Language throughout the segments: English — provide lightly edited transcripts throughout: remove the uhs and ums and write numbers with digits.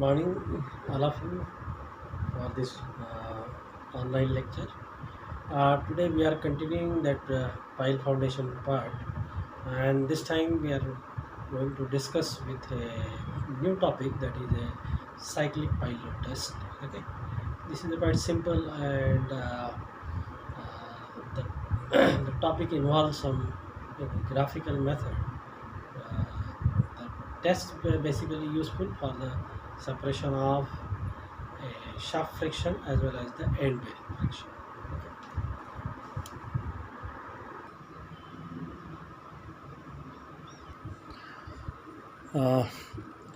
Morning, all of you, for this online lecture. Today we are continuing that pile foundation part, and this time we are going to discuss with a new topic, that is a cyclic pile load test. Okay, this is quite simple, and the, the topic involves some graphical method. The test basically useful for the separation of shaft friction as well as the end bearing friction. Uh,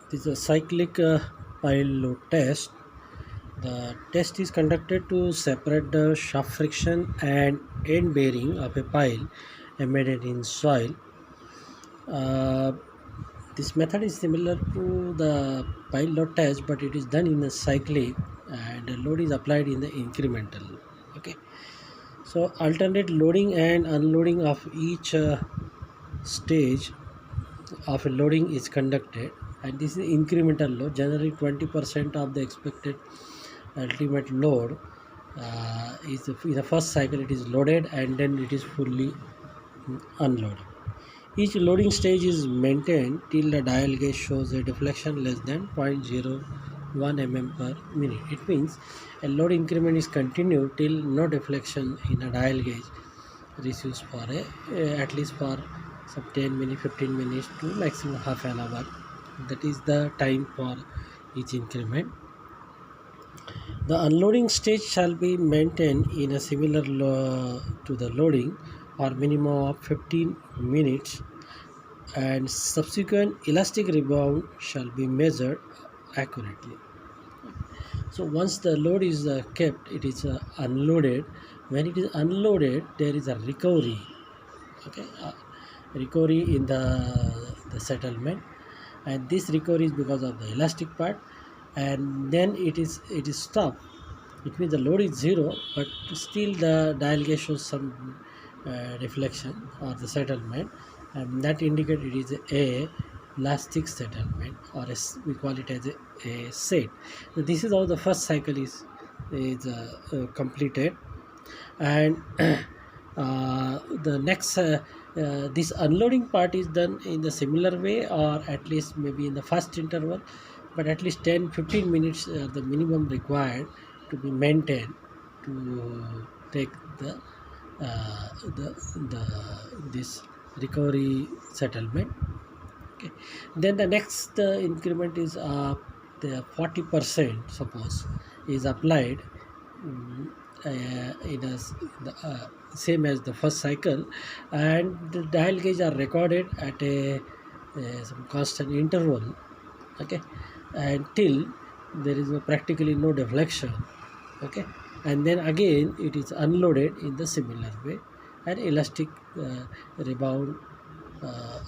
this is a cyclic pile load test. The test is conducted to separate the shaft friction and end bearing of a pile embedded in soil. Uh, this method is similar to the pile load test, but it is done in a cyclic, and the load is applied in the incremental. Okay, so alternate loading and unloading of each stage of a loading is conducted, and this is incremental load. Generally 20% of the expected ultimate load is in the first cycle it is loaded, and then it is fully unloaded. Each loading stage is maintained till the dial gauge shows a deflection less than 0.01 mm per minute. It means a load increment is continued till no deflection in a dial gauge receives for at least for some 10 minutes, 15 minutes to maximum half an hour. That is the time for each increment. The unloading stage shall be maintained in a similar to the loading or minimum of 15 minutes, and subsequent elastic rebound shall be measured accurately. So once the load is kept, it is unloaded. When it is unloaded, there is a recovery. Okay, recovery in the settlement, and this recovery is because of the elastic part, and then it is stopped. It means the load is zero, but still the dial gauge shows some reflection or the settlement, and that indicates it is a elastic settlement, or we call it as a set. So this is how the first cycle is completed, and the next this unloading part is done in the similar way, or at least maybe in the first interval, but at least 10-15 minutes the minimum required to be maintained to take the this recovery settlement. Okay, then the next increment is the 40%, suppose, is applied in a same as the first cycle, and the dial gauge are recorded at a some constant interval. Okay, until there is practically no deflection. Okay, and then again it is unloaded in the similar way, and elastic rebound.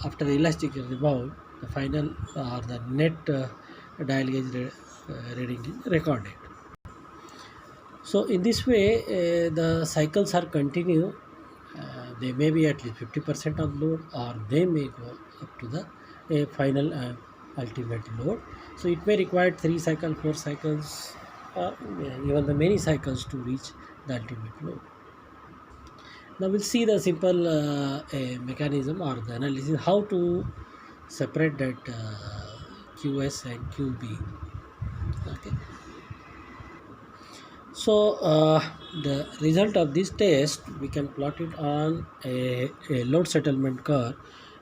After elastic rebound, the final or the net dial gauge reading is recorded. So in this way the cycles are continue. They may be at least 50% of load, or they may go up to the final ultimate load. So it may require 3 cycles, 4 cycles, or even the many cycles to reach the ultimate load. Now we'll see the simple mechanism or the analysis how to separate that QS and QB. Okay. So the result of this test, we can plot it on a load settlement curve.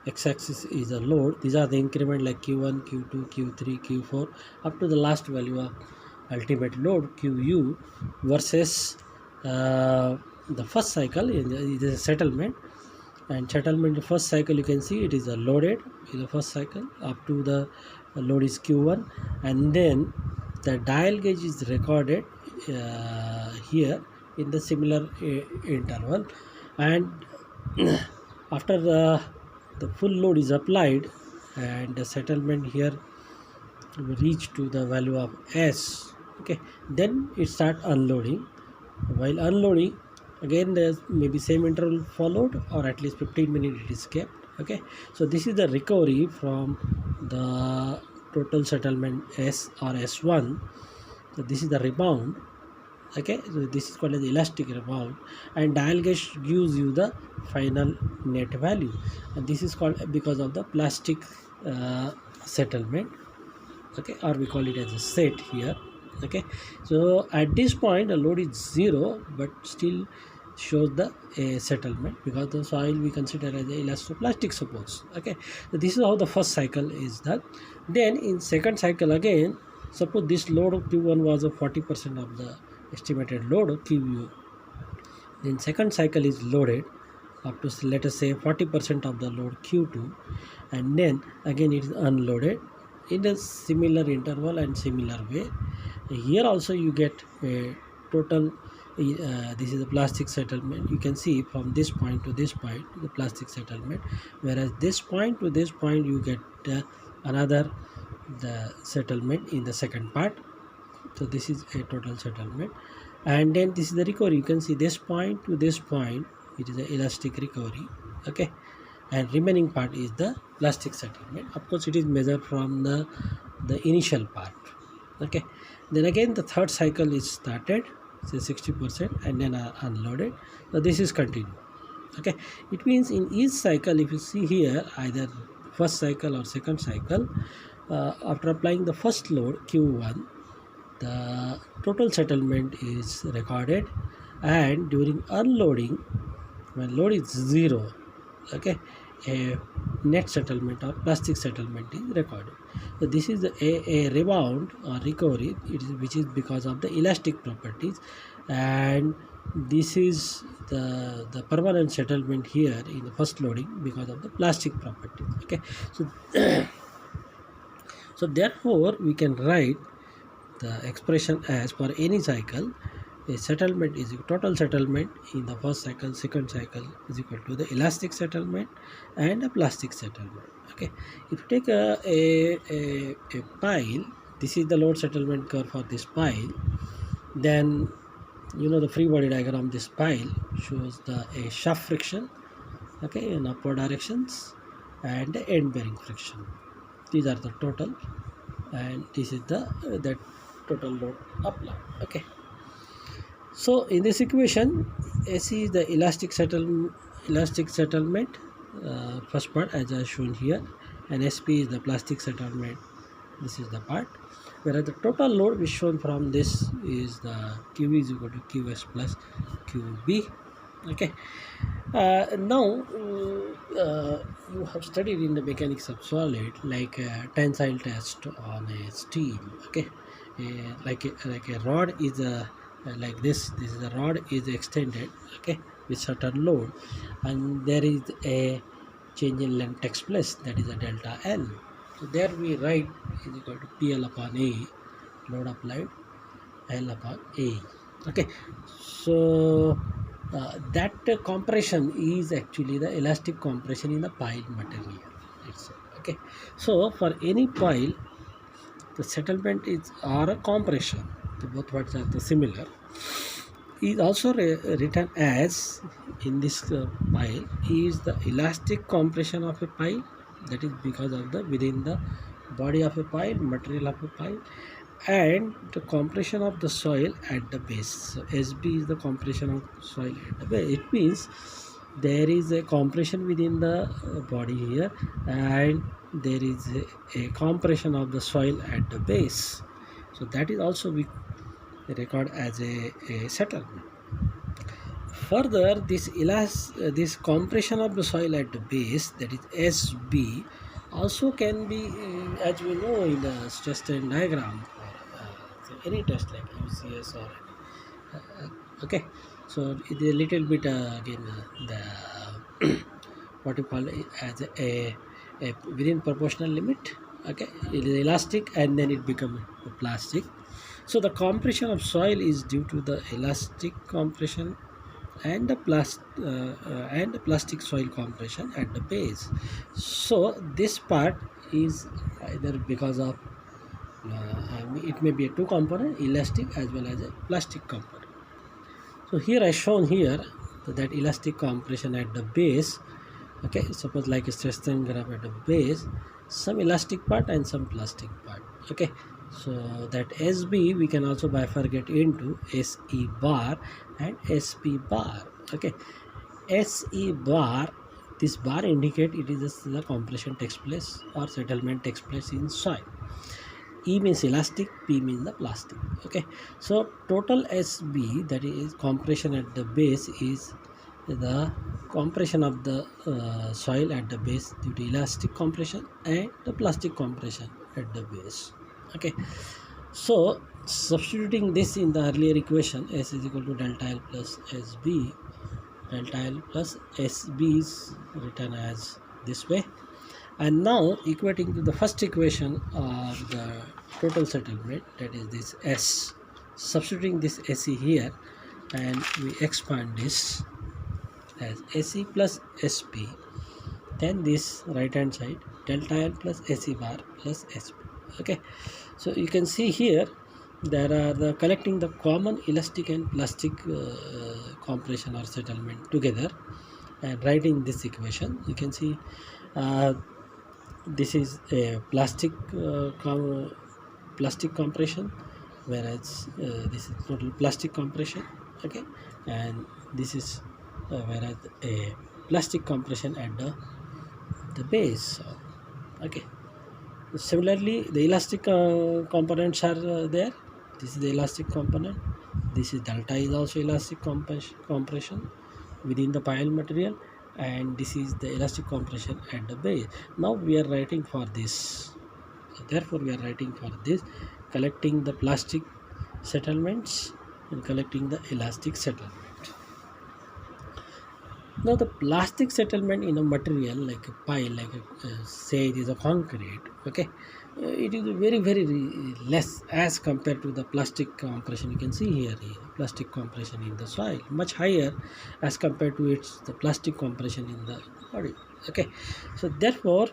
X-axis is a load. These are the increment like Q1, Q2, Q3, Q4 up to the last value of ultimate load QU, versus the first cycle is a settlement. And settlement, the first cycle, you can see it is a loaded in the first cycle up to the load is Q1, and then the dial gauge is recorded here in the similar interval, and after the full load is applied and the settlement here reach to the value of S. Okay, then it start unloading. While unloading, again there's maybe same interval followed, or at least 15 minutes it is kept. Okay, so this is the recovery from the total settlement S or S1. So this is the rebound. Okay, so this is called as elastic rebound, and dial gauge gives you the final net value, and this is called because of the plastic settlement. Okay, or we call it as a set here. Okay, so at this point the load is 0, but still shows the settlement because the soil we consider as a elastoplastic supports. Okay, so this is how the first cycle is done. Then in second cycle again, suppose this load of Q1 was a 40% of the estimated load of QU. Then second cycle is loaded up to, let us say, 40% of the load Q2, and then again it is unloaded in a similar interval and similar way. Here also you get a total this is a plastic settlement. You can see from this point to this point the plastic settlement, whereas this point to this point you get another the settlement in the second part. So this is a total settlement, and then this is the recovery. You can see this point to this point it is a elastic recovery. Okay, and remaining part is the plastic settlement. Of course it is measured from the initial part. Okay, then again the third cycle is started, say 60%, and then unloaded. So this is continued. Okay, it means in each cycle, if you see here, either first cycle or second cycle, after applying the first load Q1, the total settlement is recorded, and during unloading, when load is 0, okay, a net settlement or plastic settlement is recorded. So this is a rebound or recovery, which is because of the elastic properties, and this is the permanent settlement here in the first loading because of the plastic properties. Okay, so so therefore we can write the expression as, for any cycle, a settlement is total settlement in the first cycle, second cycle is equal to the elastic settlement and a plastic settlement. Okay, if you take a pile, this is the load settlement curve for this pile, then you know the free body diagram. This pile shows a shaft friction, okay, in upward directions, and the end bearing friction. These are the total, and this is the total load applied. Okay, so in this equation, AC is the elastic settlement, first part as I shown here, and SP is the plastic settlement. This is the part, whereas the total load is shown from this is the QV is equal to QS plus QB. Okay, now you have studied in the mechanics of solid like a tensile test on a steel. Okay, like a rod is like this is the rod is extended, okay, with certain load, and there is a change in length takes place, that is a delta L. So there we write is equal to PL upon A, load applied, L upon A. Okay, so that compression is actually the elastic compression in the pile material itself. Okay, so for any pile, the settlement is or a compression, the both words are the similar, is also written as in this pile is the elastic compression of a pile, that is because of the within the body of a pile, material of a pile, and the compression of the soil at the base. So SB is the compression of soil at the base. It means there is a compression within the body here, and there is a compression of the soil at the base. So that is also we record as a settlement. Further, this compression of the soil at the base, that is SB, also can be as we know in the stress strain diagram for any test like UCS or okay. So it is a little bit again the what you call it as a within proportional limit. Okay, it is elastic and then it becomes plastic. So the compression of soil is due to the elastic compression and the plastic soil compression at the base. So this part is either because of it may be a two component, elastic as well as a plastic component. So here I shown here that elastic compression at the base Okay, suppose like a stress strain graph at the base, some elastic part and some plastic part. Okay, so that SB we can also bifurcate into SE bar and SP bar. Okay, SE bar, this bar indicate it is the compression takes place or settlement takes place in soil. E means elastic, P means the plastic. Okay, so total SB, that is compression at the base, is the compression of the soil at the base due to elastic compression and the plastic compression at the base. Okay, so substituting this in the earlier equation, S is equal to delta L plus SB, delta L plus SB is written as this way, and now equating to the first equation of the total settlement, that is this S, substituting this SE here, and we expand this as SE plus SP, then this right hand side delta L plus SE bar plus SP. Okay, so you can see here there are the collecting the common elastic and plastic compression or settlement together and writing this equation. You can see this is a plastic compression, whereas this is total plastic compression. Okay, and this is whereas a plastic compression at the base. Okay, similarly the elastic components are there. This is the elastic component, this is delta is also elastic compression within the pile material, and this is the elastic compression at the base. Now we are writing for this, so therefore we are writing for this, collecting the plastic settlements and collecting the elastic settlement. Now the plastic settlement in a material like a pile, like say it is a concrete. Okay, it is very less as compared to the plastic compression. You can see here, plastic compression in the soil much higher as compared to its the plastic compression in the body. Okay, so therefore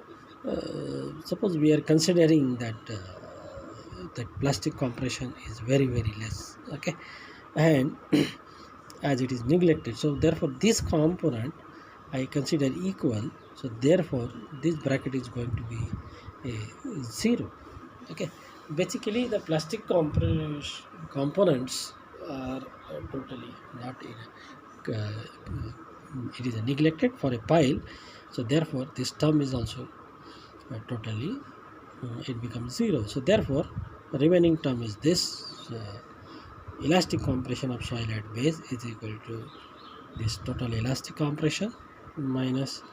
suppose we are considering that that plastic compression is very less. Okay, and as it is neglected, so therefore this component I consider equal, so therefore this bracket is going to be a 0. Okay, basically the plastic components are totally not in it is neglected for a pile, so therefore this term is also totally it becomes 0. So therefore the remaining term is this elastic compression of soil at base is equal to this total elastic compression minus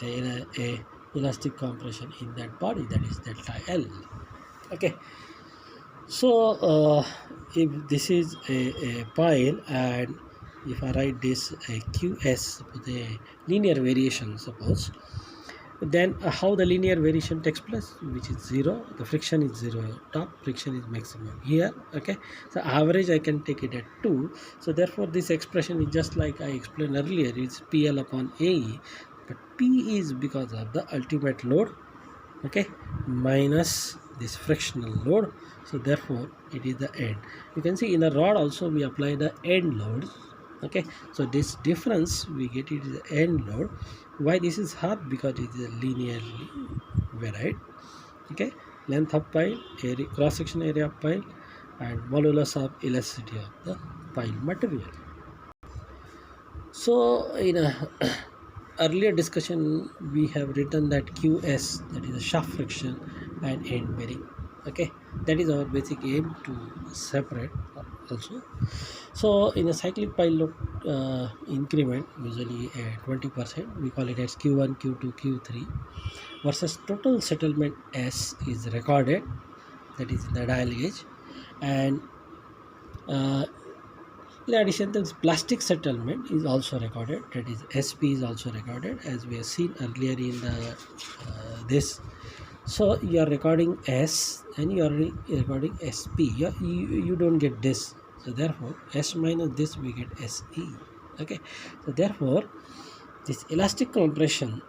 a elastic compression in that body, that is delta L. Okay, so if this is a pile, and if I write this a QS, the linear variation suppose, then how the linear variation takes place, which is 0, the friction is 0 top, friction is maximum here. Okay, so average I can take it at 2, so therefore this expression is just like I explained earlier, it's PL upon AE, but P is because of the ultimate load, okay, minus this frictional load, so therefore it is the end. You can see in the rod also we apply the end load. Okay, so this difference we get it is the end load. Why this is half? Because it is a linearly varied. Okay, length of pile, area, cross section area of pile, and modulus of elasticity of the pile material. So in a earlier discussion we have written that QS, that is the shaft friction and end bearing. Okay, that is our basic aim to separate also. So in a cyclic pile load increment, usually 20%, we call it as Q1, Q2, Q3, versus total settlement S is recorded, that is the dial gauge, and in addition to this plastic settlement is also recorded, that is SP is also recorded, as we have seen earlier in the this. So you are recording S and you are recording SP. You don't get this, so therefore S minus this we get SE. Okay, so therefore this elastic compression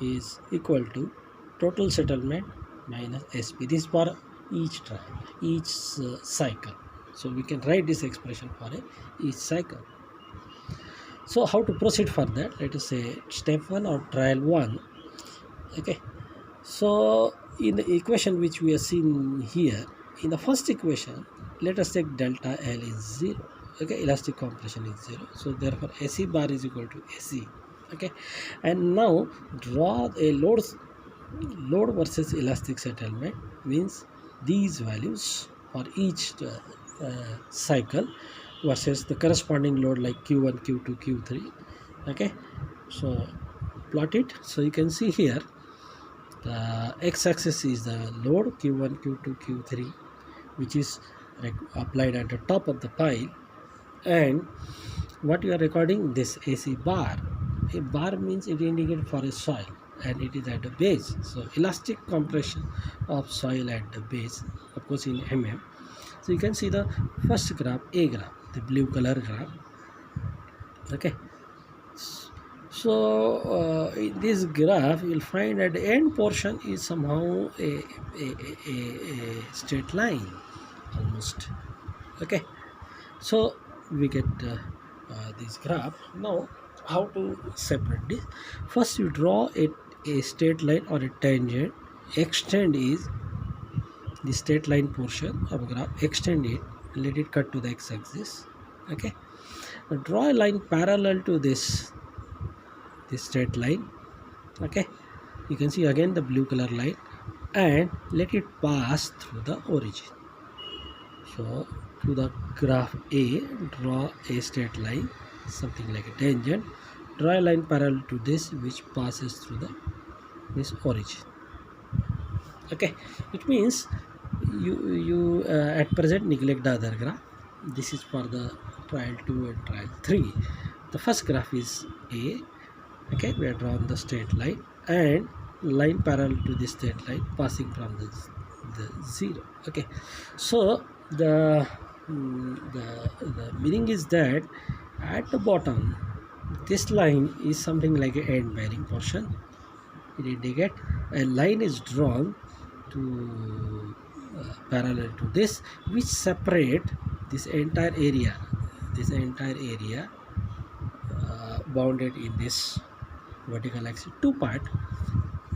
is equal to total settlement minus SP. This for each trial, each cycle. So we can write this expression for each cycle. So how to proceed for that? Let us say step 1 or trial 1. Okay, so in the equation which we are seeing here, in the first equation, let us take delta L is 0. Okay, elastic compression is 0. So therefore AC bar is equal to AC. Okay, and now draw a load versus elastic settlement, means these values for each cycle versus the corresponding load like Q1, Q2, Q3. Okay, so plot it. So you can see here the x-axis is the load Q1, Q2, Q3, which is applied at the top of the pile, and what you are recording, this AC bar. A bar means it indicates for a soil, and it is at the base. So elastic compression of soil at the base, of course in mm. So you can see the first graph, A graph, the blue color graph. Okay, so in this graph you will find that the end portion is somehow a straight line almost. Okay, so we get this graph. Now how to separate this? First you draw a straight line or a tangent, extend is the straight line portion of a graph, extend it, let it cut to the x-axis. Okay, now draw a line parallel to this straight line. Okay, you can see again the blue color line, and let it pass through the origin. So to the graph A, draw a straight line, something like a tangent. Draw a line parallel to this which passes through this origin. Okay, it means you at present neglect the other graph. This is for the trial 2 and trial 3. The first graph is A. Okay, we are drawn the straight line and line parallel to this straight line passing from the 0. Okay, so the meaning is that at the bottom this line is something like an end bearing portion. It indicates a line is drawn to parallel to this which separate this entire area bounded in this vertical axis two part.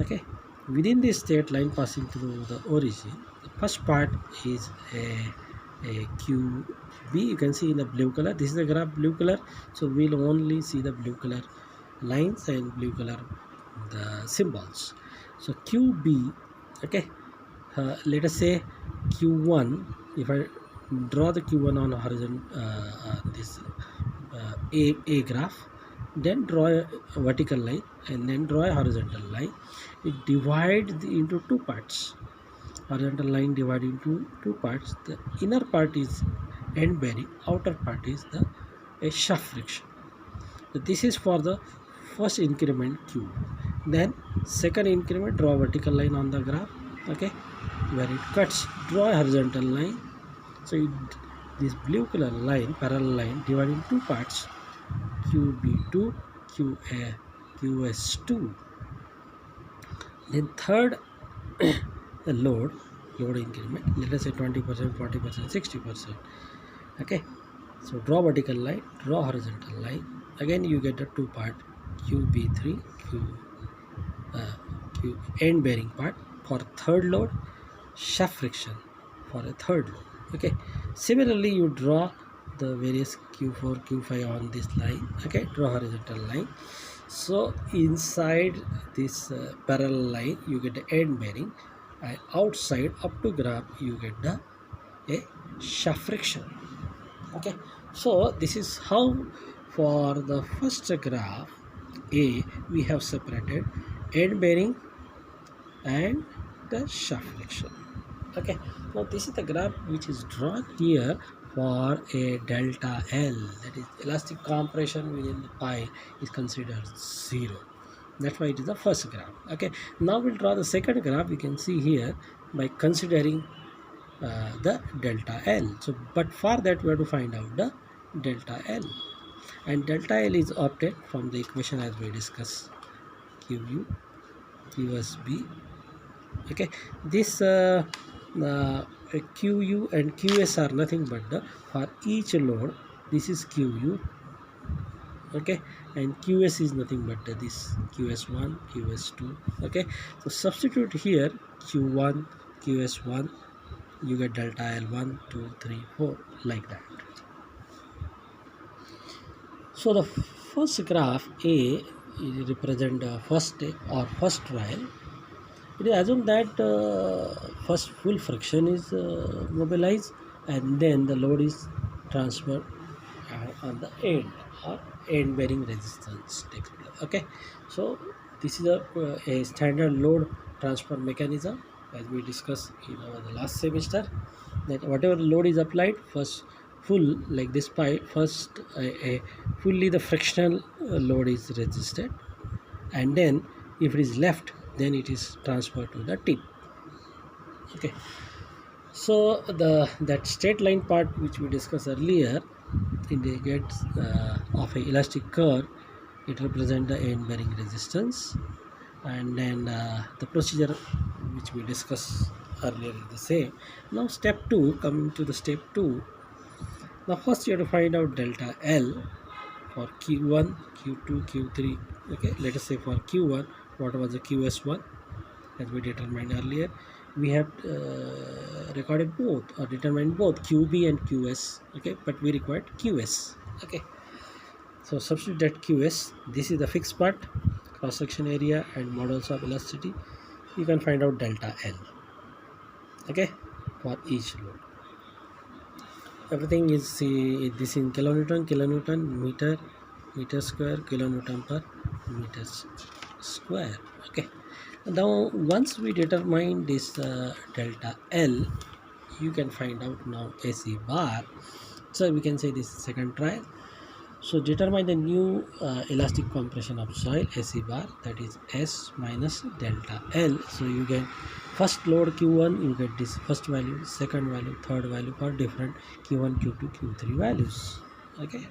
Okay, within this straight line passing through the origin, the first part is a QB. You can see in the blue color, this is the graph blue color, so we'll only see the blue color lines and blue color the symbols. So QB. Okay, let us say Q1. If I draw the Q1 on horizon, this A graph, then draw a vertical line and then draw a horizontal line. It divides into two parts. Horizontal line divided into two parts. The inner part is end bearing, outer part is a shaft friction. So this is for the first increment Q. Then second increment, draw a vertical line on the graph. Okay, where it cuts, draw a horizontal line. So this blue color line, parallel line, divided into two parts, QB2, QS2. Then third the load increment, let us say 20%, 40%, 60%. Okay, so draw vertical line, draw horizontal line. Again you get the two part, QB3, Q end bearing part for third load, shaft friction for a third load. Okay, similarly you draw the various Q4, Q5 on this line. Okay, draw horizontal line. So inside this parallel line you get the end bearing, and outside up to graph you get a shaft friction. Okay, so this is how for the first graph A we have separated end bearing and the shaft friction. Okay, now this is the graph which is drawn here for a delta L, that is elastic compression within the pile is considered 0. That's why it is the first graph. Okay, now we'll draw the second graph. We can see here by considering the delta L. So but for that we have to find out the delta L, and delta L is obtained from the equation as we discussed, QU, QSB. Okay, this QU and QS are nothing but the for each load. This is QU, okay, and qs is nothing but this qs1 qs2, okay. So substitute here q1 qs1, you get delta L 1 2 3 4 like that. So the first graph A is represent the first day or first trial. It is assumed that first full friction is mobilized and then the load is transferred on the end or end bearing resistance takes place. Okay, so this is a standard load transfer mechanism as we discussed in our the last semester, that whatever load is applied first full like this pipe first a fully the frictional load is resisted, and then if it is left then it is transferred to the tip. Okay, so the that straight line part which we discussed earlier indicates of a elastic curve. It represents the end bearing resistance, and then the procedure which we discussed earlier is the same. Now step 2, coming to the step 2. Now first you have to find out delta L for q1 q2 q3. Okay, let us say for q1 what was the qs1 as we determined earlier. We have recorded both or determined both qb and qs, okay, but we required qs. Okay, so substitute that qs. This is the fixed part, cross section area and modulus of elasticity. You can find out delta L, okay, for each load. Everything is this in kilonewton meter, meter square, kilonewton per meter square. Okay, now once we determine this delta L, you can find out now AC bar. So we can say this is second trial. So determine the new elastic compression of soil AC bar, that is S minus delta L. So you get first load Q1, you get this first value, second value, third value for different Q1, Q2, Q3 values. Okay.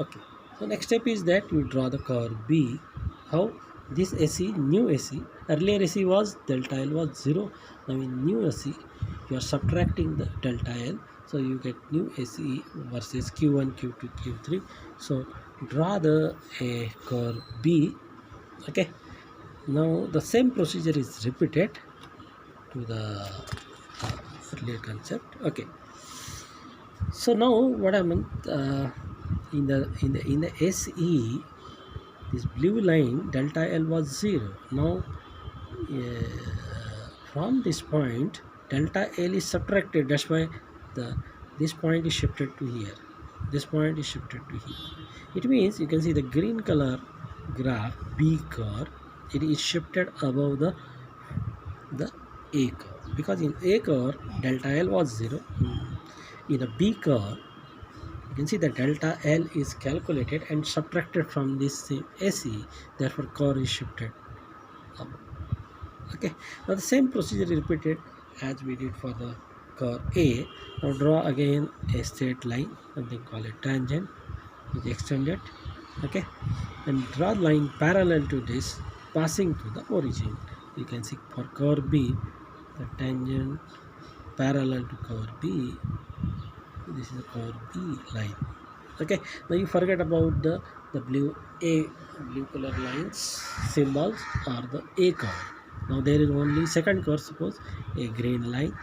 Okay. So next step is that you draw the curve B. How this AC, new AC, earlier AC was delta L was 0. Now in new AC you are subtracting the delta L, so you get new AC versus Q1, Q2, Q3. So draw the curve B. Okay, now the same procedure is repeated to the earlier concept. Okay, so now what I meant in the SE, this blue line delta L was 0. Now from this point delta L is subtracted, that's why this point is shifted to here, this point is shifted to here. It means you can see the green color graph B curve, it is shifted above the A curve, because in A curve delta L was 0. In the B curve you can see the delta L is calculated and subtracted from this same AC, therefore curve is shifted up. Okay, now the same procedure is repeated as we did for the curve A. Now draw again a straight line, something called a tangent, is extended. Okay, and draw line parallel to this passing to the origin. You can see for curve B the tangent parallel to curve B, this is the curve B line. Okay, now you forget about the blue color lines symbols or the A curve. Now there is only second curve, suppose a green line.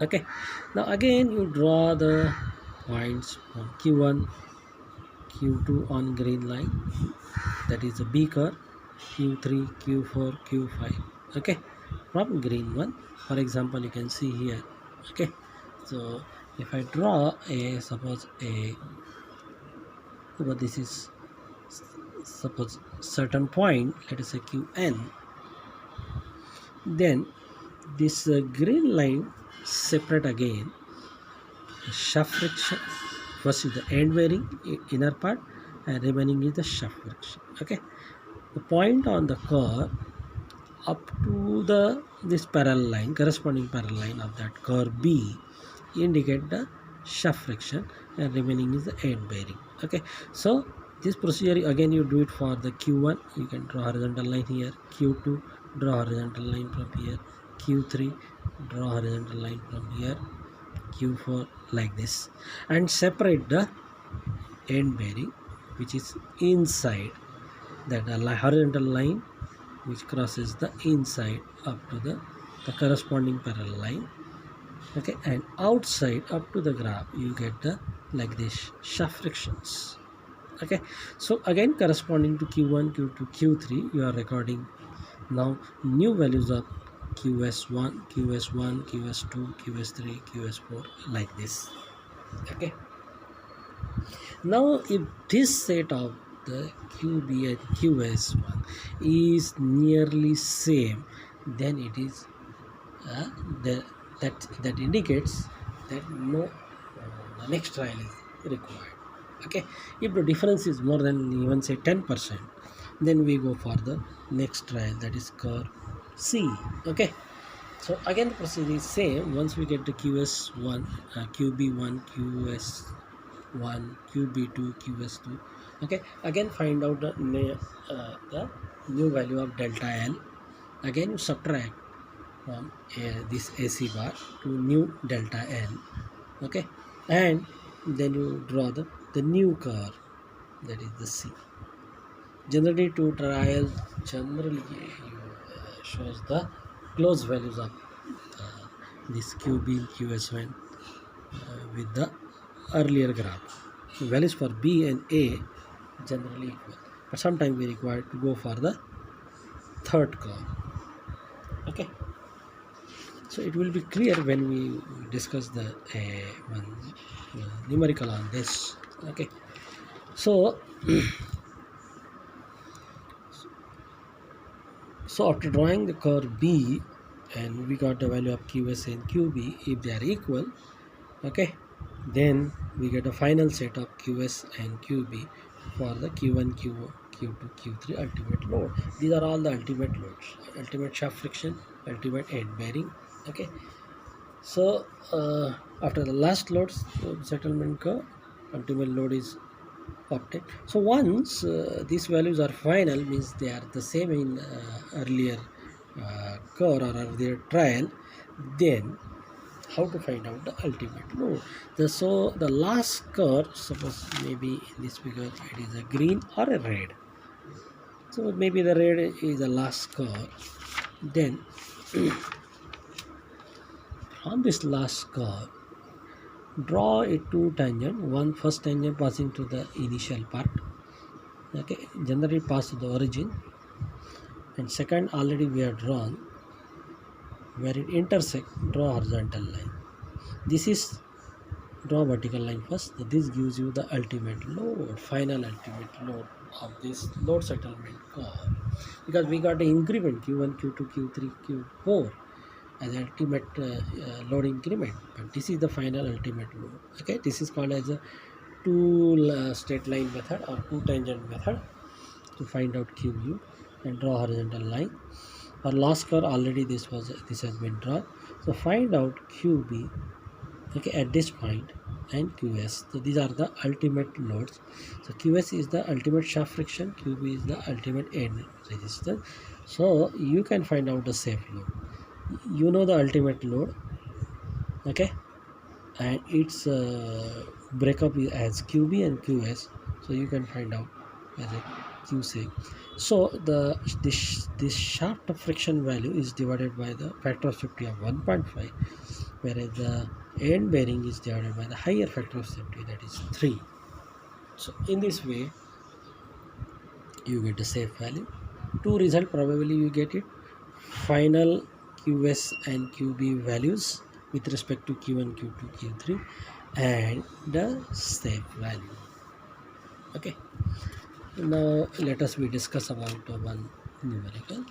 Okay, now again you draw the points from Q1 Q2 on green line, that is the B curve, Q3 Q4 Q5. Okay, from green one, for example you can see here. Okay, so if I draw a suppose this is suppose certain point, let us say Qn, then this green line separate again shaft friction. First is the end bearing inner part and remaining is the shaft friction. Okay, the point on the curve up to the this parallel line, corresponding parallel line of that curve B, indicate the shaft friction and remaining is the end bearing. Okay, so this procedure again you do it for the Q1, you can draw horizontal line here, Q2 draw horizontal line from here, Q3 draw horizontal line from here, Q4 like this, and separate the end bearing which is inside that horizontal line which crosses the inside up to the corresponding parallel line. Okay, and outside up to the graph you get the like this shaft frictions. Okay, so again corresponding to Q1, Q2, Q3 you are recording now new values of QS1, QS1, QS2, QS3, QS4 like this. Okay, now if this set of the QB and QS1 is nearly same, then it is uh, the, that indicates that no the next trial is required. Okay, if the difference is more than even say 10%, then we go for the next trial, that is curve C. Okay, so again the procedure is same. Once we get the QS1, QB1, QS1, QB2, QS2. Okay, again find out the new value of delta L. Again you subtract from this AC bar to new delta L. Okay, and then you draw the new curve, that is the C. Generally to trial generally shows the close values of this QB QS1 with the earlier graph. Values for B and A generally equal, but sometimes we require to go for the third curve. Okay, so it will be clear when we discuss the one numerical on this. Okay, so so after drawing the curve B and we got the value of QS and QB, if they are equal, okay, then we get a final set of QS and QB for the Q1, Q1, Q2, Q3 ultimate load. These are all the ultimate loads: ultimate shaft friction, ultimate end bearing. Okay, so after the last loads settlement curve, ultimate load is obtained. So once these values are final, means they are the same in earlier curve or earlier trial, then how to find out the ultimate load? So the last curve, suppose maybe in this figure it is a green or a red. So maybe the red is the last curve. Then from this last curve, draw a two tangent. One first tangent passing to the initial part. Okay, generally pass to the origin, and second already we have drawn where it intersect. Draw horizontal line. This is draw vertical line first. This gives you the ultimate load, final ultimate load of this load settlement curve, because we got the increment Q1, Q2, Q3, Q4 as ultimate load increment, but this is the final ultimate load. Okay, this is called as a two straight line method or two tangent method to find out QU and draw horizontal line. For last curve already this has been drawn. So find out QB, okay, at this point, and QS. So these are the ultimate loads. So QS is the ultimate shaft friction, QB is the ultimate end resistance. So you can find out the safe load. You know the ultimate load, okay, and its breakup is as QB and QS. So you can find out as a QC. So this shaft friction value is divided by the factor of safety of 1.5, whereas the end bearing is divided by the higher factor of safety, that is 3. So in this way you get a safe value. Two result probably you get it: final QS and QB values with respect to Q1, Q2, Q3, and the safe value. Okay, now let us discuss about one numerical.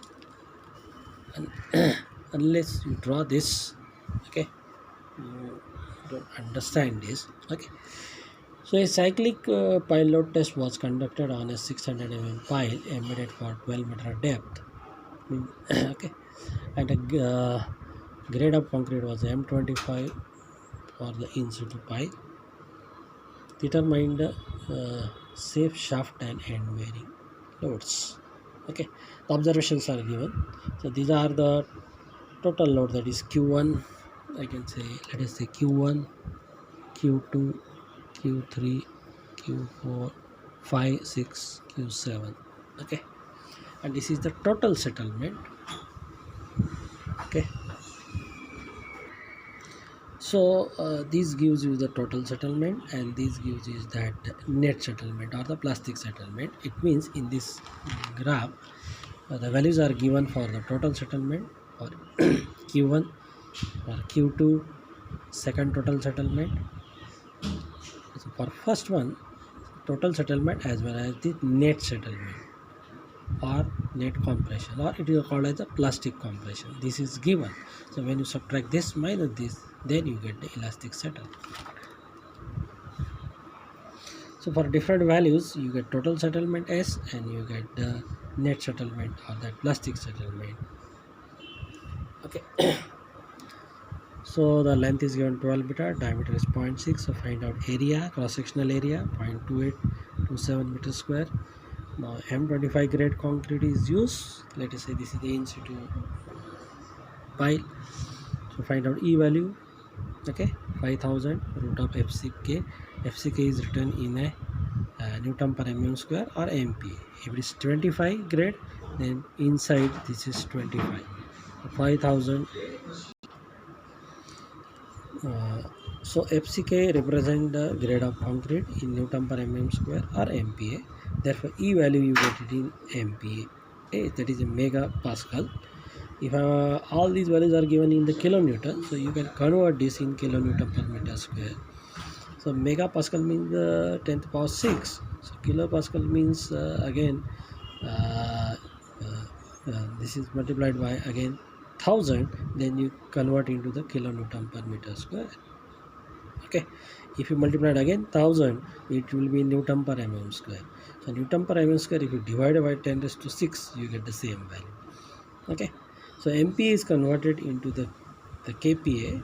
And unless you draw this, okay, you don't understand this. Okay, so a cyclic pile load test was conducted on a 600 mm pile embedded for 12 meter depth. Okay, and a grade of concrete was M25 for the in situ pile. Determined safe shaft and end bearing loads. Okay, the observations are given. So these are the total load, that is Q1 I can say, let us say q1, q2, q3, q4, 5, 6, q7. Okay, and this is the total settlement. Okay, so this gives you the total settlement, and this gives you that net settlement or the plastic settlement. It means in this graph the values are given for the total settlement for q1 or q2, second total settlement. So for first one, total settlement as well as the net settlement or net compression, or it is called as a plastic compression. This is given. So when you subtract this minus this, then you get the elastic settlement. So for different values, you get total settlement S and you get the net settlement or that plastic settlement. Okay. So the length is given 12 meter, diameter is 0.6. So find out area, cross-sectional area 0.2827 meter square. Now M25 grade concrete is used. Let us say this is the in situ pile. So find out E value. Okay, 5000 root of FCK. FCK is written in a Newton per mm square or MPa. If it is 25 grade, then inside this is 25. 5000. So FCK represent the grade of concrete in Newton per mm square or MPa. Therefore, E value you get it in MPa. That is a megapascal. If all these values are given in the kilonewton, so you can convert this in kilonewton per meter square. So megapascal means 10th power 6. So kilopascal means again this is multiplied by again 1000. Then you convert into the kilonewton per meter square. Okay, if you multiply it again 1000, it will be Newton per mm square. So Newton per mm square, if you divide by 10 raised to 6, you get the same value. Okay, so MPa is converted into the kPa,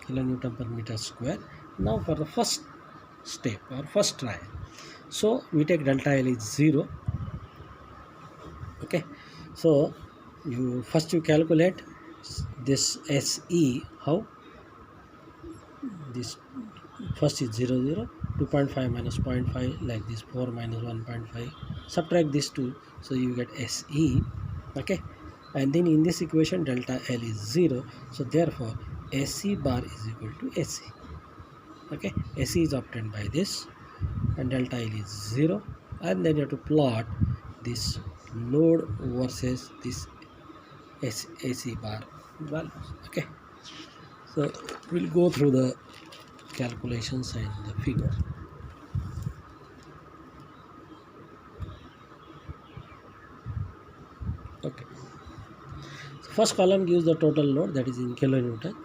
kilonewton per meter square. Now for the first step or first trial, so we take delta L is 0. Okay, so you calculate this SE. How? This first is 0 0, 2.5 minus 0.5, like this, 4 minus 1.5, subtract this 2, so you get SE. Okay, and then in this equation delta L is 0, so therefore SE bar is equal to SE. Okay, SE is obtained by this, and delta L is 0, and then you have to plot this load versus this AC bar values. Okay, so we'll go through the calculations and the figure. Okay, so first column gives the total load, that is in kilonewton,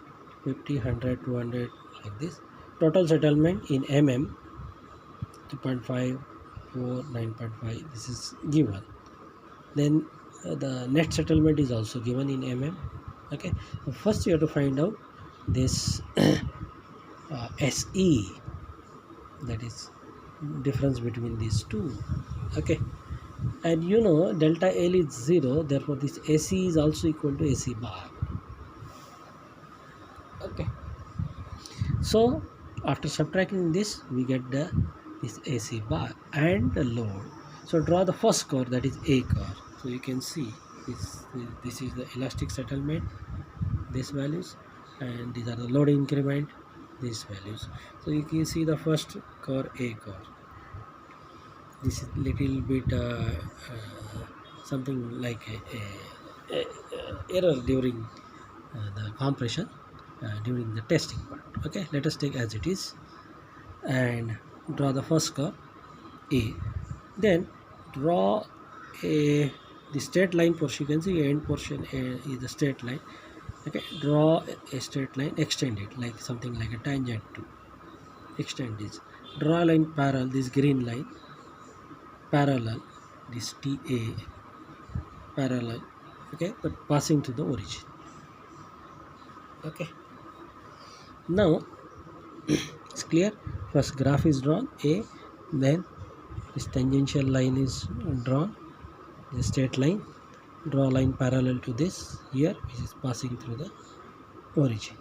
50, 100, 200, like this. Total settlement in mm, 2.5, 4, 9.5, this is given. Then the net settlement is also given in mm. Okay, so first you have to find out this SE, that is difference between these two. Okay, and you know delta L is 0, therefore this SE is also equal to SE bar. Okay, so after subtracting this, we get this AC bar and the load. So draw the first curve, that is A curve. So you can see this is the elastic settlement, these values, and these are the load increment, these values. So you can see the first curve, A curve. This is little bit something like a error during the compression during the testing part. Okay, let us take as it is and draw the first curve A. Then draw the straight line portion. You can see end portion is the straight line. Okay, draw a straight line, extend it like something like a tangent to extend this. Draw a line parallel, this green line parallel, this TA parallel, okay, but passing to the origin. Okay, now it's clear. First graph is drawn A, then this tangential line is drawn, the straight line. Draw a line parallel to this here, which is passing through the origin.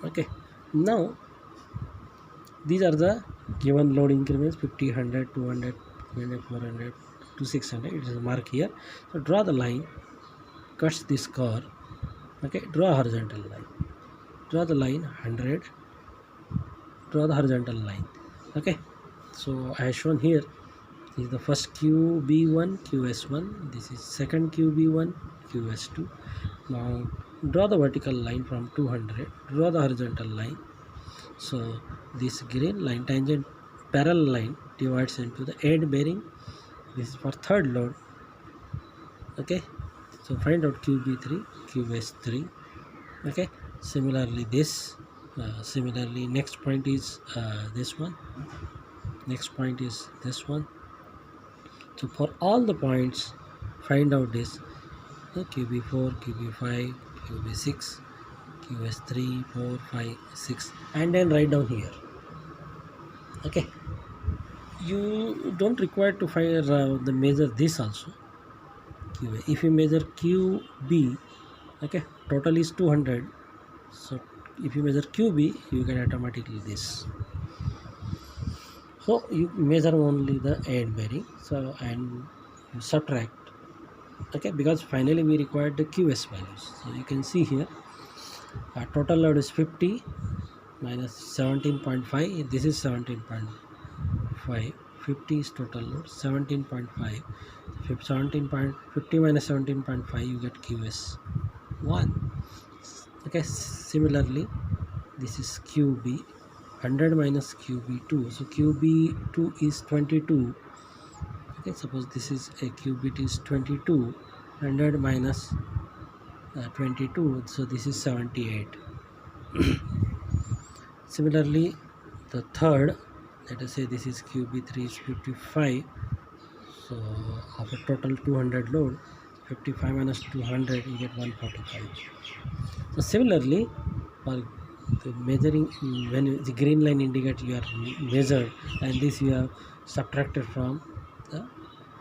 Okay, now these are the given load increments: 50, 100, 200, 300, 400 to 600. It is marked here. So draw the line, cuts this curve. Okay, draw a horizontal line, draw the line 100, draw the horizontal line. Okay, so I have shown here, this is the first QB1 QS1, this is second QB1 QS2. Now draw the vertical line from 200, draw the horizontal line. So this green line, tangent parallel line, divides into the end bearing. This is for third load. Okay, so find out QB3 QS3. Okay, similarly this, similarly next point is this one, next point is this one. So for all the points, find out this, QB4, QB5, QB6, QS3, 4, 5, 6, and then write down here. Okay, you don't require to find the measure this also. QA. If you measure QB, okay, total is 200. So if you measure QB, you get automatically this. So you measure only the end bearing. So and you subtract. Okay, because finally we required the QS values. So you can see here, our total load is 50 minus 17.5. This is 17.5. 50 is total load. 17.5. 50 minus 17.5, you get QS1. Okay, similarly this is QB, 100 minus QB2. So QB2 is 22. Okay, suppose this is a QB2 is 22. 100 minus 22, so this is 78. Similarly the third, let us say this is QB3 is 55. So of a total 200 load, 55 minus 200, you get 145. So similarly, for the measuring, when the green line indicates you are measured, and this you have subtracted from the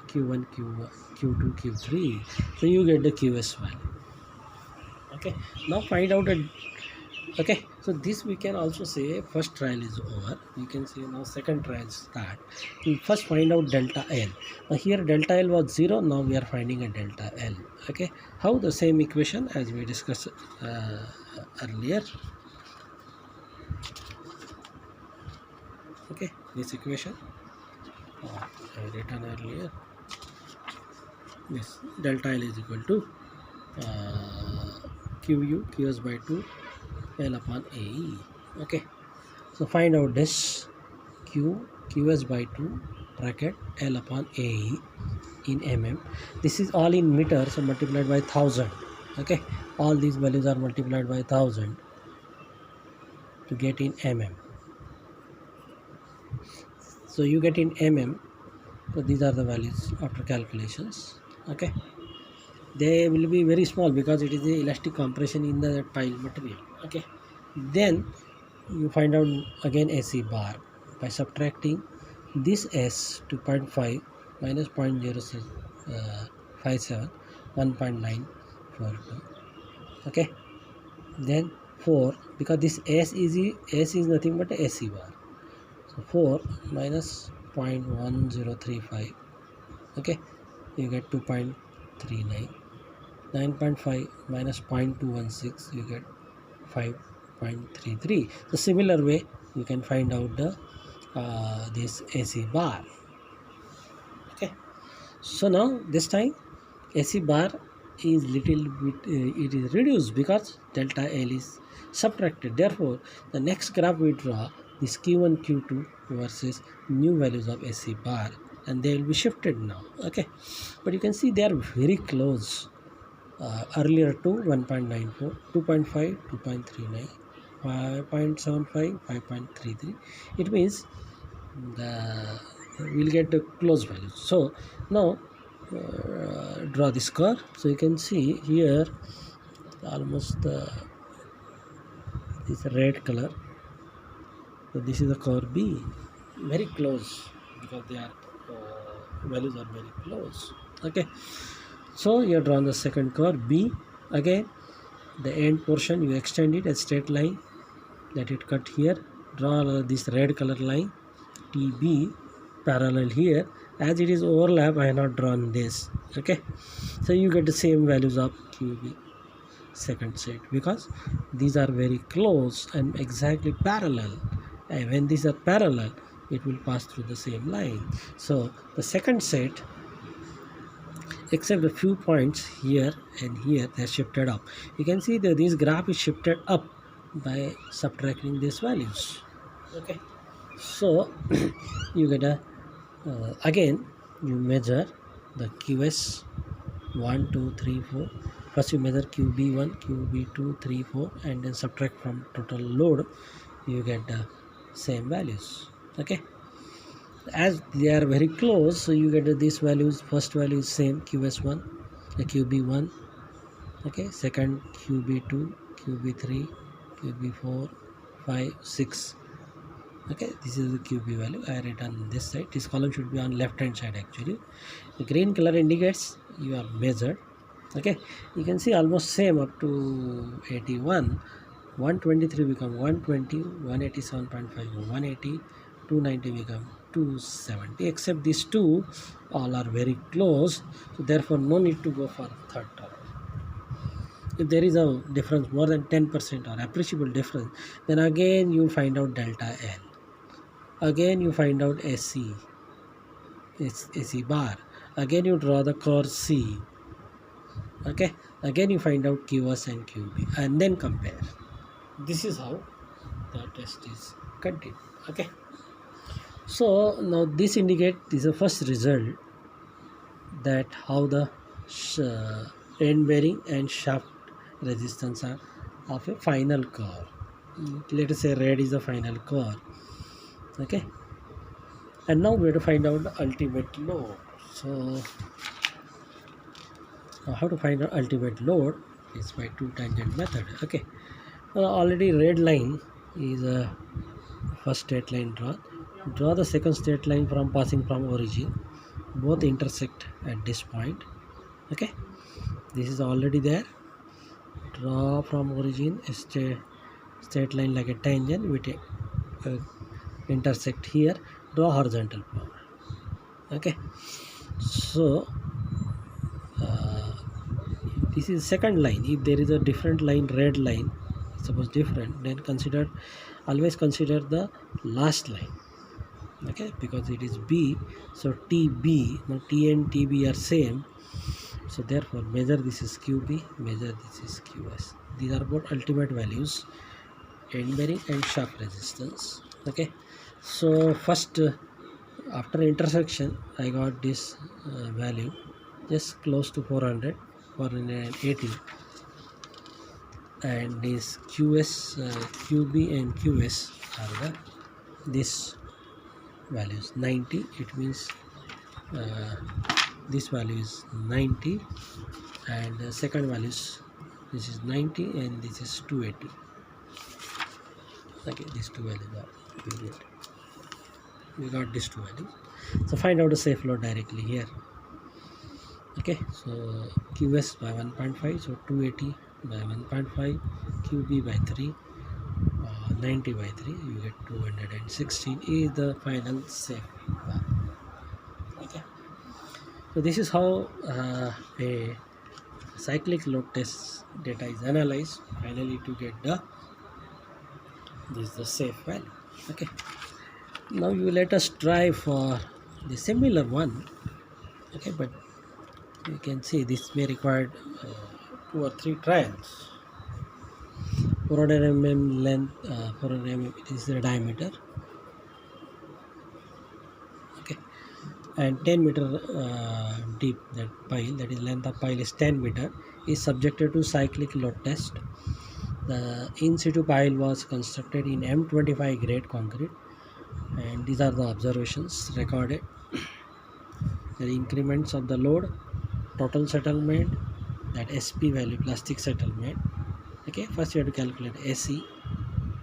Q1, Q2, Q3, so you get the QS value. Okay, now find out a, okay, so this we can also say first trial is over. You can say now second trial start. We first find out delta L. Now here delta L was 0. Now we are finding a delta L. Okay, how? The same equation as we discussed earlier. Okay, this equation I written earlier. This delta L is equal to QS by 2 L upon AE. Okay, so find out this QS by 2 bracket L upon AE in mm. This is all in meter, so multiplied by 1000. Okay, all these values are multiplied by 1000 to get in mm. So you get in mm. So these are the values after calculations. Okay, they will be very small because it is the elastic compression in the pile material. Okay, then you find out again AC bar by subtracting this S to 0.5 minus 0.057, 1.942. Okay, then 4, because this S is nothing but AC bar. So 4 minus 0.1035. Okay, you get 2.39. 9.5 minus 0.216, you get 5.33. So similar way you can find out the this AC bar. Okay, so now this time AC bar is little bit it is reduced because delta L is subtracted. Therefore the next graph we draw this Q1 Q2 versus new values of AC bar, and they will be shifted now. Okay, but you can see they are very close. Earlier to 1.94, 2.5, 2.39, 5.75, 5.33. It means we'll get the close values. So now draw this curve. So you can see here almost this red color. So this is the curve B, very close because they are values are very close. Okay, so you have drawn the second curve B. Again the end portion you extend it as straight line let it cut here, draw this red color line TB parallel here. As it is overlap, I have not drawn this. Okay, so you get the same values of QB second set because these are very close and exactly parallel, and when these are parallel it will pass through the same line. So the second set, except a few points here and here, they are shifted up. You can see that this graph is shifted up by subtracting these values. Okay, so you get a again you measure the QS 1 2 3 4. First you measure QB1, QB2, 3 4, and then subtract from total load, you get the same values. Okay, as they are very close, so you get these values. First value is same, QS1, the QB1. Okay, second QB2, QB3, QB4, 5 6. Okay, this is the QB value I write on this side. This column should be on left hand side actually. The green color indicates you have measured. Okay, you can see almost same up to 81. 123 become 120, 187.5 180, 290 become 270, except these two all are very close, so therefore no need to go for third term. If there is a difference more than 10% or appreciable difference, then again you find out delta L, again you find out SC bar, again you draw the curve C. Okay, again you find out QS and QB and then compare. This is how the test is continued. Okay, so now this indicates, this is the first result, that how the end bearing and shaft resistance are of a final curve. Let us say red is the final curve. Okay, and now we have to find out the ultimate load. So how to find out ultimate load is by two tangent method. Okay, already red line is a first straight line draw the second straight line from passing from origin, both intersect at this point. Okay, this is already there. Draw from origin a straight line like a tangent with a intersect here, draw horizontal power. Okay, so this is second line. If there is a different line, red line, suppose different, then always consider the last line. Okay, because it is B, so TB, now T and TB are same, so therefore measure this is QB, measure this is QS. These are both ultimate values, end bearing and shaft resistance. Okay, so first after intersection I got this value just close to 400, 480, and this QS, QB and QS are this values 90. It means this value is 90, and the second values, this is 90 and this is 280. Okay, these two values are we got these two values. So find out the safe load directly here. Okay, so QS by 1.5, so 280 by 1.5, QB by 3, 90 by 3, you get 216 is the final safe value. Okay, so this is how a cyclic load test data is analyzed finally to get this is the safe value. Okay, now you let us try for the similar one. Okay, but you can see this may require 2 or 3 trials. 400 mm length, 400 mm is the diameter. Okay, and 10 meter deep, that pile, that is length of pile is 10 meter, is subjected to cyclic load test. The in situ pile was constructed in M25 grade concrete, and these are the observations recorded. The increments of the load, total settlement, that SP value, plastic settlement. Okay, first you have to calculate SE.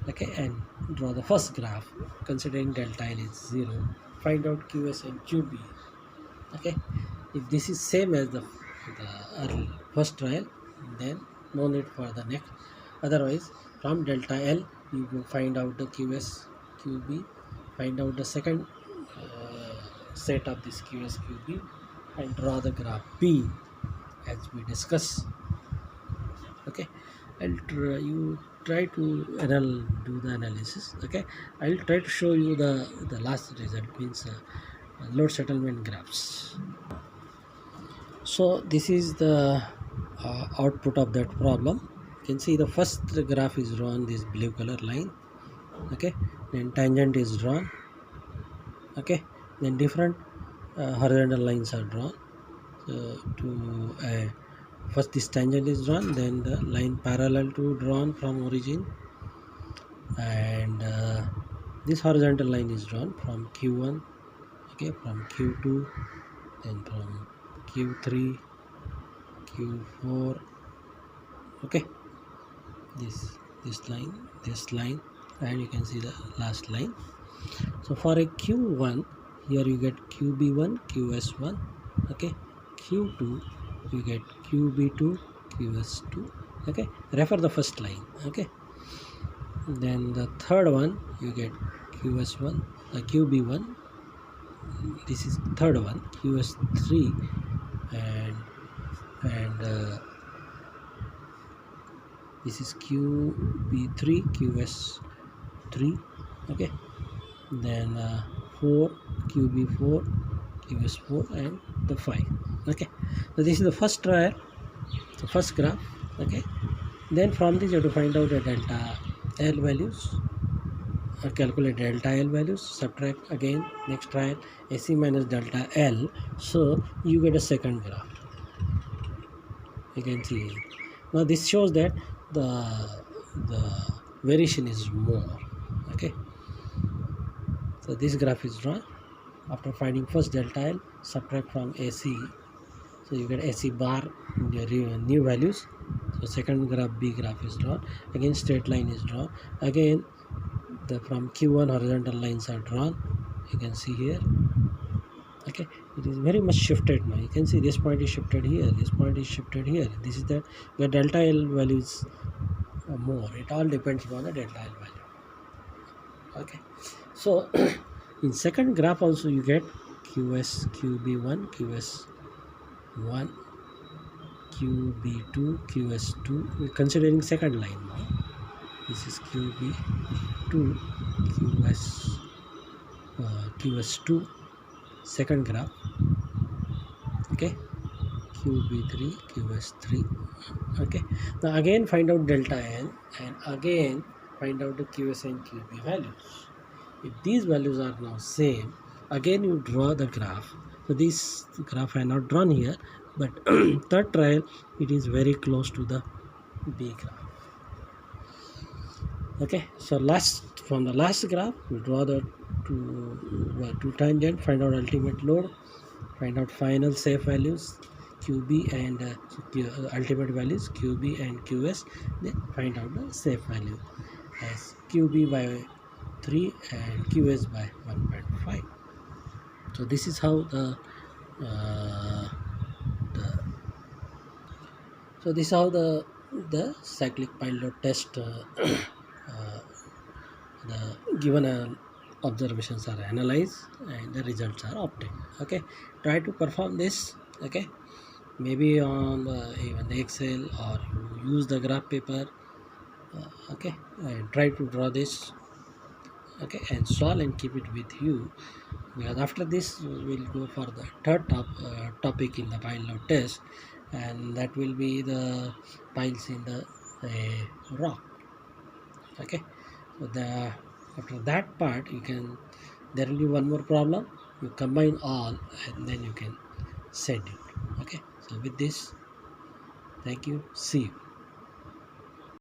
Okay, and draw the first graph considering delta L is 0. Find out QS and QB. Okay, if this is same as the first trial, then no need for the next. Otherwise, from delta L you go find out the QS QB, find out the second set of this QS QB, and draw the graph P as we discuss. Okay, you try to do the analysis. Okay, I'll try to show you the last result, means load settlement graphs. So this is the output of that problem. You can see the first graph is drawn this blue color line. Okay, then tangent is drawn. Okay, then different horizontal lines are drawn. First this tangent is drawn, then the line parallel to drawn from origin, and this horizontal line is drawn from Q1, okay, from Q2, then from Q3, Q4, okay, this line, and you can see the last line. So for a Q1, here you get QB1, QS1, okay, Q2 you get QB2, QS2, okay, refer the first line, okay. Then the third one you get QS1, QB1, this is third one, QS3, and this is QB3, QS3, okay. Then 4, QB4, QS4, and the 5. Okay, so this is the first trial, the first graph. Okay, then from this you have to find out the delta L values, calculate delta L values, subtract again next trial AC minus delta L, so you get a second graph. You can see now this shows that the variation is more. Okay, so this graph is drawn after finding first delta L, subtract from AC, so you get AC bar in your new values. So second graph B graph is drawn, again straight line is drawn, again the from Q1 horizontal lines are drawn, you can see here. Okay, it is very much shifted now. You can see this point is shifted here, this point is shifted here. This is the delta L values more. It all depends upon the delta L value. Okay, so in second graph also you get QS, QB1, QS1, QB2, QS2. We're considering second line now. This is QB2, QS2, second graph. Okay, QB3, QS3. Okay, now again find out delta N, and again find out the QS and QB values. If these values are now same, again you draw the graph. So this graph I have not drawn here, but third trial it is very close to the B graph. Okay, so from the last graph we draw the two tangent, find out ultimate load, find out final safe values QB and ultimate values QB and QS, then find out the safe value as QB by 3 and QS by 1.5. So this is how the cyclic pile load test the given observations are analyzed and the results are obtained. Okay, try to perform this. Okay, maybe on even the Excel, or you use the graph paper. Okay, and try to draw this. Okay, and solve and keep it with you, because after this we'll go for the third topic in the pile load test, and that will be the piles in the rock. Okay, so after that part there will be one more problem. You combine all and then you can send it. Okay, so with this, thank you, see you.